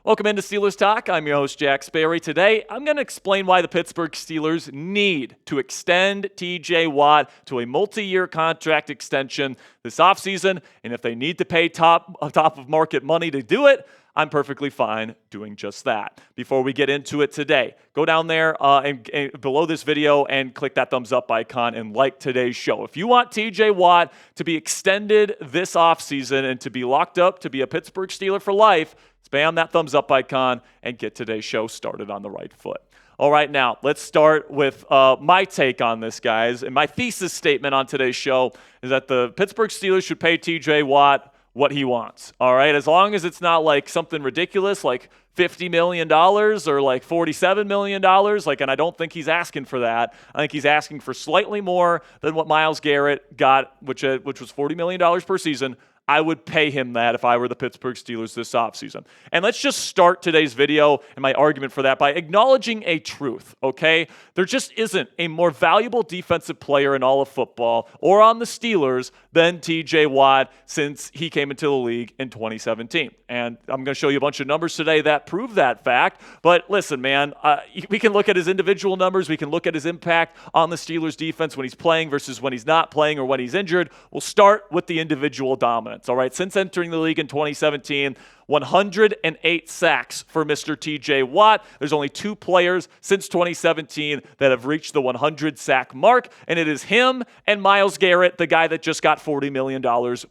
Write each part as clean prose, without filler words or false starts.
Welcome into Steelers Talk. I'm your host, Jack Sperry. Today, I'm going to explain why the Pittsburgh Steelers need to extend TJ Watt to a multi-year contract extension this offseason. And if they need to pay top of market money to do it, I'm perfectly fine doing just that. Before we get into it today, go down there and below this video and click that thumbs up icon and like today's show. If you want TJ Watt to be extended this offseason and to be locked up to be a Pittsburgh Steeler for life, spam that thumbs up icon and get today's show started on the right foot. All right, now let's start with my take on this, guys. And my thesis statement on today's show is that the Pittsburgh Steelers should pay TJ Watt what he wants, all right? As long as it's not like something ridiculous like $50 million or like $47 million, and I don't think he's asking for that. I think he's asking for slightly more than what Myles Garrett got, which was $40 million per season. I would pay him that if I were the Pittsburgh Steelers this offseason. And let's just start today's video and my argument for that by acknowledging a truth, okay? There just isn't a more valuable defensive player in all of football or on the Steelers than TJ Watt since he came into the league in 2017. And I'm going to show you a bunch of numbers today that prove that fact. But listen, man, we can look at his individual numbers. We can look at his impact on the Steelers defense when he's playing versus when he's not playing or when he's injured. We'll start with the individual dominance. All right, since entering the league in 2017, 108 sacks for Mr. TJ Watt. There's only two players since 2017 that have reached the 100 sack mark, and it is him and Myles Garrett, the guy that just got $40 million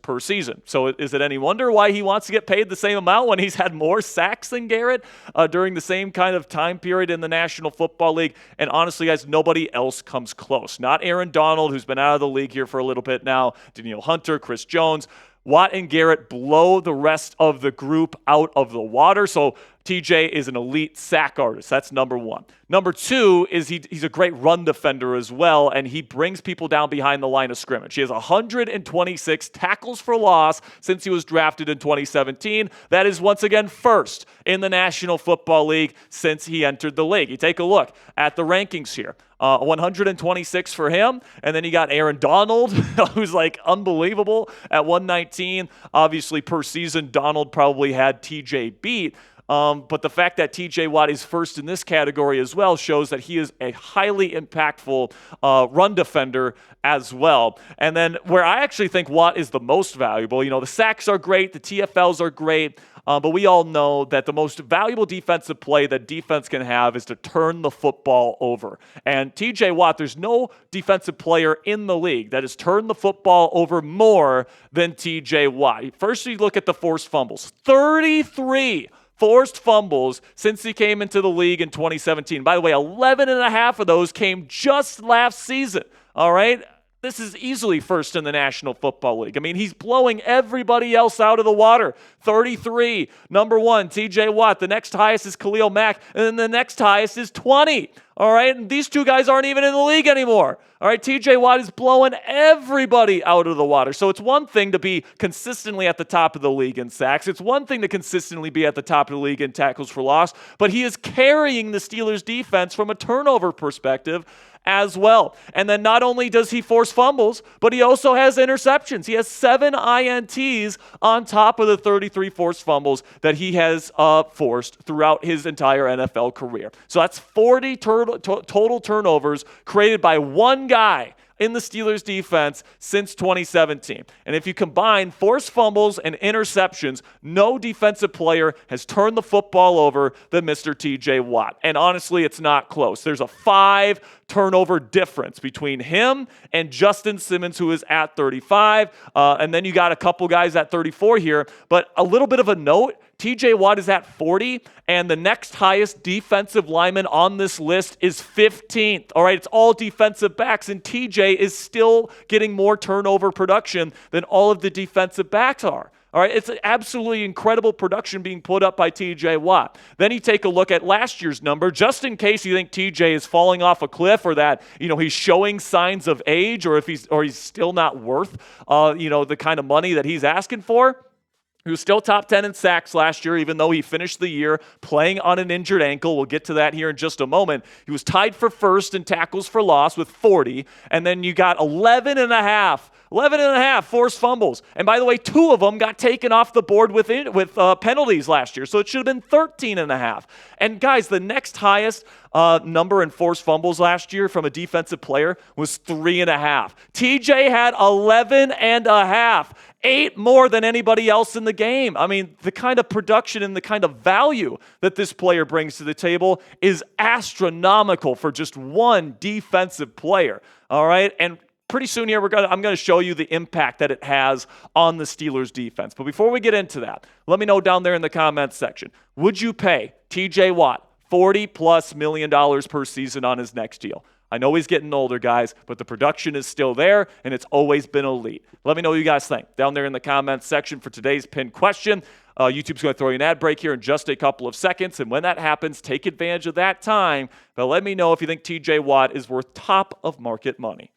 per season. So is it any wonder why he wants to get paid the same amount when he's had more sacks than Garrett during the same kind of time period in the National Football League? And honestly, guys, nobody else comes close. Not Aaron Donald, who's been out of the league here for a little bit now, Danielle Hunter, Chris Jones. Watt and Garrett blow the rest of the group out of the water. So TJ is an elite sack artist. That's number one. Number two is he's a great run defender as well, and he brings people down behind the line of scrimmage. He has 126 tackles for loss since he was drafted in 2017. That is once again first in the National Football League since he entered the league. You take a look at the rankings here. 126 for him, and then you got Aaron Donald, who's like unbelievable at 119. Obviously, per season, Donald probably had TJ beat. But the fact that TJ Watt is first in this category as well shows that he is a highly impactful run defender as well. And then where I actually think Watt is the most valuable, the sacks are great, the TFLs are great, but we all know that the most valuable defensive play that defense can have is to turn the football over. And TJ Watt, there's no defensive player in the league that has turned the football over more than TJ Watt. First, you look at the forced fumbles. 33 forced fumbles since he came into the league in 2017. By the way, 11 and a half of those came just last season, all right? This is easily first in the National Football League. I mean, he's blowing everybody else out of the water. 33, number one, TJ Watt. The next highest is Khalil Mack, and then the next highest is 20. All right, and these two guys aren't even in the league anymore. All right, TJ Watt is blowing everybody out of the water. So it's one thing to be consistently at the top of the league in sacks. It's one thing to consistently be at the top of the league in tackles for loss, but he is carrying the Steelers defense from a turnover perspective as well. And then not only does he force fumbles, but he also has interceptions. He has 7 INTs on top of the 33 forced fumbles that he has forced throughout his entire NFL career. So that's 40 total turnovers created by one guy in the Steelers defense since 2017. And if you combine forced fumbles and interceptions, no defensive player has turned the football over than Mr. TJ Watt. And honestly, it's not close. There's a 5 turnover difference between him and Justin Simmons, who is at 35. And then you got a couple guys at 34 here. But a little bit of a note, TJ Watt is at 40, and the next highest defensive lineman on this list is 15th. All right, it's all defensive backs, and TJ is still getting more turnover production than all of the defensive backs are. All right, it's an absolutely incredible production being put up by TJ Watt. Then you take a look at last year's number, just in case you think TJ is falling off a cliff or that he's showing signs of age, or he's still not worth the kind of money that he's asking for. He was still top 10 in sacks last year, even though he finished the year playing on an injured ankle. We'll get to that here in just a moment. He was tied for first in tackles for loss with 40, and then you got 11 and a half forced fumbles. And by the way, 2 of them got taken off the board with penalties last year, so it should have been 13 and a half. And guys, the next highest number in forced fumbles last year from a defensive player was 3.5. TJ had 11 and a half. 8 more than anybody else in the game. I mean, the kind of production and the kind of value that this player brings to the table is astronomical for just one defensive player. All right, and pretty soon here, I'm going to show you the impact that it has on the Steelers defense. But before we get into that, let me know down there in the comments section, would you pay TJ Watt $40+ million per season on his next deal? I know he's getting older, guys, but the production is still there, and it's always been elite. Let me know what you guys think down there in the comments section for today's pinned question. YouTube's going to throw you an ad break here in just a couple of seconds, and when that happens, take advantage of that time. But let me know if you think TJ Watt is worth top of market money.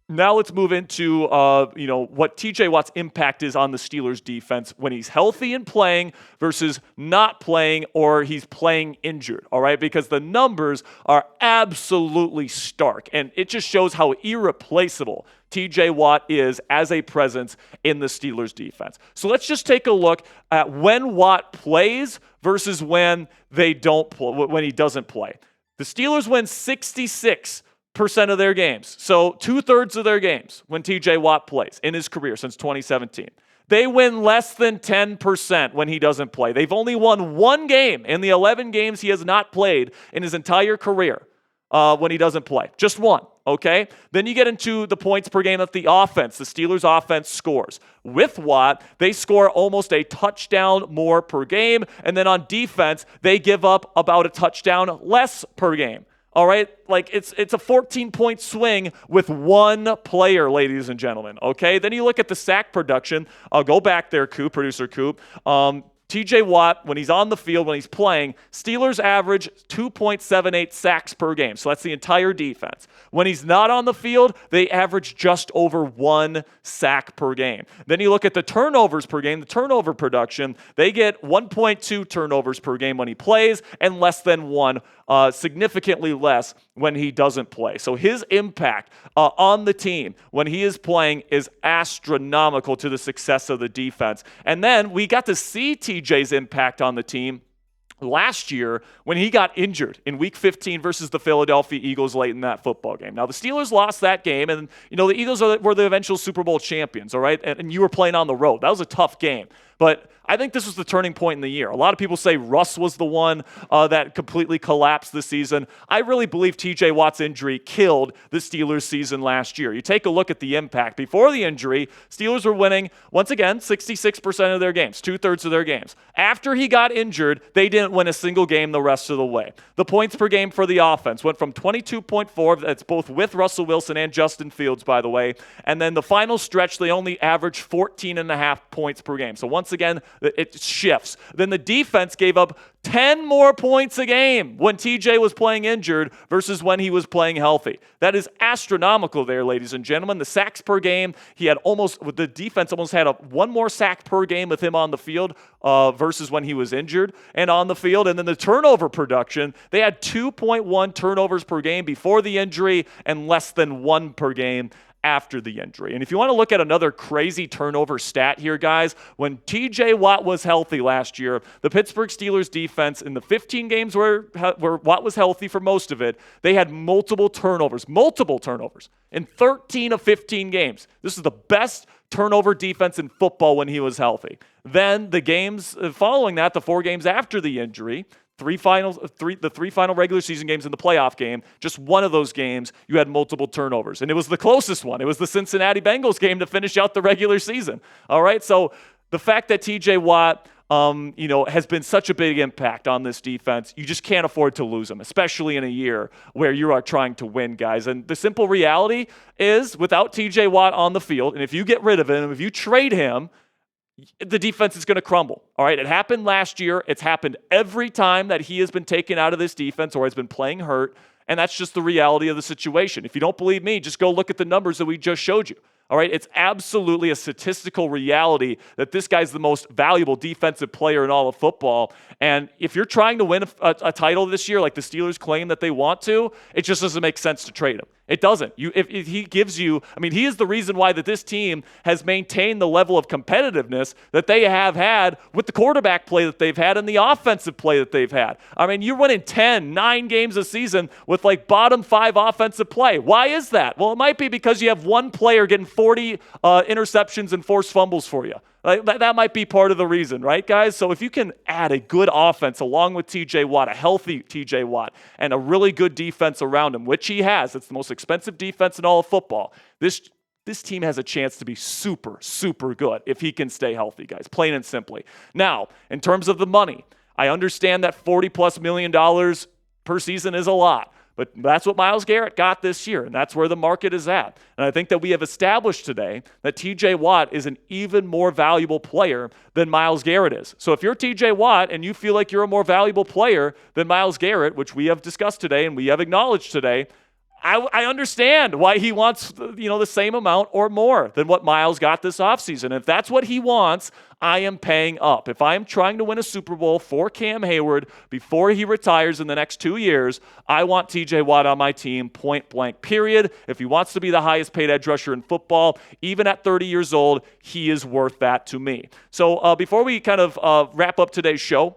Now let's move into what TJ Watt's impact is on the Steelers defense when he's healthy and playing versus not playing or he's playing injured, all right? Because the numbers are absolutely stark, and it just shows how irreplaceable TJ Watt is as a presence in the Steelers defense. So let's just take a look at when Watt plays versus when they don't when he doesn't play. The Steelers win 66% of their games. So 2/3 of their games when TJ Watt plays in his career since 2017. They win less than 10% when he doesn't play. They've only won 1 game in the 11 games he has not played in his entire career when he doesn't play. Just 1, okay? Then you get into the points per game that the Steelers offense scores. With Watt, they score almost a touchdown more per game, and then on defense, they give up about a touchdown less per game. All right, like it's a 14-point swing with 1 player, ladies and gentlemen, okay? Then you look at the sack production. I'll go back there, producer Coop. TJ Watt, when he's on the field, when he's playing, Steelers average 2.78 sacks per game. So that's the entire defense. When he's not on the field, they average just over 1 sack per game. Then you look at the turnovers per game, the turnover production. They get 1.2 turnovers per game when he plays and less than 1, significantly less when he doesn't play. So his impact on the team when he is playing is astronomical to the success of the defense. And then we got to see TJ's impact on the team last year when he got injured in Week 15 versus the Philadelphia Eagles late in that football game. Now, the Steelers lost that game, and the Eagles were the eventual Super Bowl champions, all right? And you were playing on the road. That was a tough game. But I think this was the turning point in the year. A lot of people say Russ was the one that completely collapsed this season. I really believe TJ Watt's injury killed the Steelers' season last year. You take a look at the impact. Before the injury, Steelers were winning, once again, 66% of their games, 2/3 of their games. After he got injured, they didn't win a single game the rest of the way. The points per game for the offense went from 22.4, that's both with Russell Wilson and Justin Fields, by the way, and then the final stretch, they only averaged 14.5 points per game. So once again, it shifts. Then the defense gave up 10 more points a game when TJ was playing injured versus when he was playing healthy. That is astronomical there, ladies and gentlemen. The sacks per game, the defense almost had 1 more sack per game with him on the field versus when he was injured and on the field. And then the turnover production, they had 2.1 turnovers per game before the injury and less than 1 per game after the injury. And if you want to look at another crazy turnover stat here, guys, when TJ Watt was healthy last year, the Pittsburgh Steelers defense in the 15 games where Watt was healthy for most of it, they had multiple turnovers in 13 of 15 games. This is the best turnover defense in football when he was healthy. Then the games following that, the 4 games after the injury, the 3 final regular season games in the playoff game, just one of those games, you had multiple turnovers. And it was the closest one. It was the Cincinnati Bengals game to finish out the regular season. All right, so the fact that TJ Watt has been such a big impact on this defense, you just can't afford to lose him, especially in a year where you are trying to win, guys. And the simple reality is, without TJ Watt on the field, and if you get rid of him, if you trade him, the defense is going to crumble. All right, it happened last year. It's happened every time that he has been taken out of this defense or has been playing hurt, and that's just the reality of the situation. If you don't believe me, just go look at the numbers that we just showed you. All right, it's absolutely a statistical reality that this guy's the most valuable defensive player in all of football. And if you're trying to win a title this year, like the Steelers claim that they want to, it just doesn't make sense to trade him. It doesn't. If he gives you, I mean, he is the reason why that this team has maintained the level of competitiveness that they have had with the quarterback play that they've had and the offensive play that they've had. I mean, you're winning 9 games a season with like bottom 5 offensive play. Why is that? Well, it might be because you have one player getting 40 interceptions and forced fumbles for you. Like, that might be part of the reason, right, guys? So if you can add a good offense along with TJ Watt, a healthy TJ Watt, and a really good defense around him, which he has, it's the most expensive defense in all of football, this team has a chance to be super, super good if he can stay healthy, guys, plain and simply. Now, in terms of the money, I understand that $40+ million per season is a lot. But that's what Myles Garrett got this year, and that's where the market is at. And I think that we have established today that TJ Watt is an even more valuable player than Myles Garrett is. So if you're TJ Watt and you feel like you're a more valuable player than Myles Garrett, which we have discussed today and we have acknowledged today, I understand why he wants, the same amount or more than what Myles got this offseason. If that's what he wants, I am paying up. If I am trying to win a Super Bowl for Cam Hayward before he retires in the next 2 years, I want TJ Watt on my team, point blank, period. If he wants to be the highest paid edge rusher in football, even at 30 years old, he is worth that to me. So before we kind of wrap up today's show,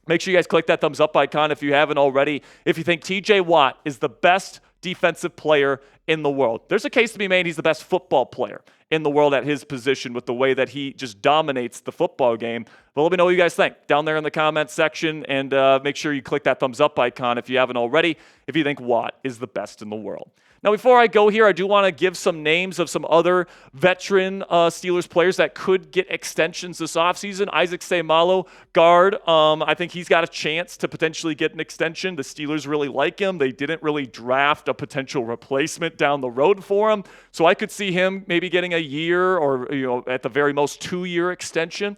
make sure you guys click that thumbs up icon if you haven't already. If you think TJ Watt is the best defensive player in the world, there's a case to be made he's the best football player in the world at his position with the way that he just dominates the football game. But let me know what you guys think down there in the comments section, and make sure you click that thumbs up icon if you haven't already, if you think Watt is the best in the world. Now, before I go here, I do want to give some names of some other veteran Steelers players that could get extensions this offseason. Isaac Seumalo, guard. I think he's got a chance to potentially get an extension. The Steelers really like him. They didn't really draft a potential replacement down the road for him. So I could see him maybe getting a year or, at the very most 2-year extension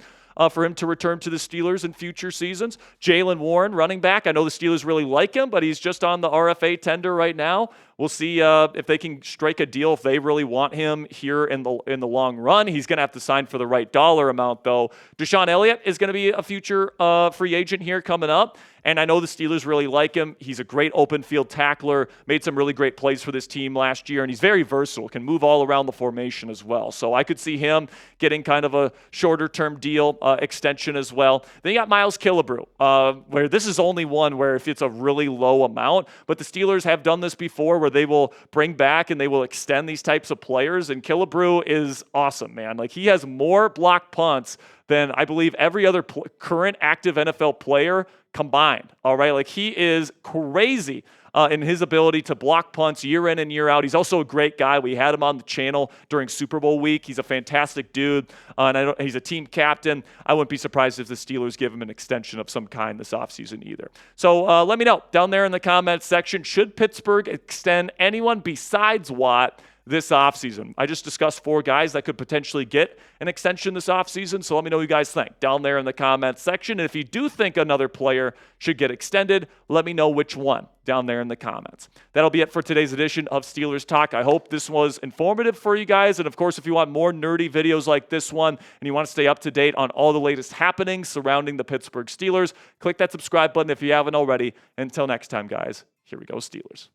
for him to return to the Steelers in future seasons. Jaylen Warren, running back. I know the Steelers really like him, but he's just on the RFA tender right now. We'll see if they can strike a deal if they really want him here in the long run. He's going to have to sign for the right dollar amount, though. Deshaun Elliott is going to be a future free agent here coming up, and I know the Steelers really like him. He's a great open field tackler, made some really great plays for this team last year, and he's very versatile, can move all around the formation as well. So I could see him getting kind of a shorter-term deal extension as well. Then you got Miles Killebrew, where this is only one where if it's a really low amount, but the Steelers have done this before where they will bring back and they will extend these types of players, and Killebrew is awesome, man. Like, he has more blocked punts than I believe every other current active NFL player combined, all right? Like, he is crazy in his ability to block punts year in and year out. He's also a great guy. We had him on the channel during Super Bowl week. He's a fantastic dude, and he's a team captain. I wouldn't be surprised if the Steelers give him an extension of some kind this offseason either. So let me know down there in the comments section, should Pittsburgh extend anyone besides Watt this offseason? I just discussed 4 guys that could potentially get an extension this offseason, so let me know what you guys think down there in the comments section. And if you do think another player should get extended, let me know which one down there in the comments. That'll be it for today's edition of Steelers Talk. I hope this was informative for you guys. And of course, if you want more nerdy videos like this one and you want to stay up to date on all the latest happenings surrounding the Pittsburgh Steelers, click that subscribe button if you haven't already. Until next time, guys, here we go, Steelers.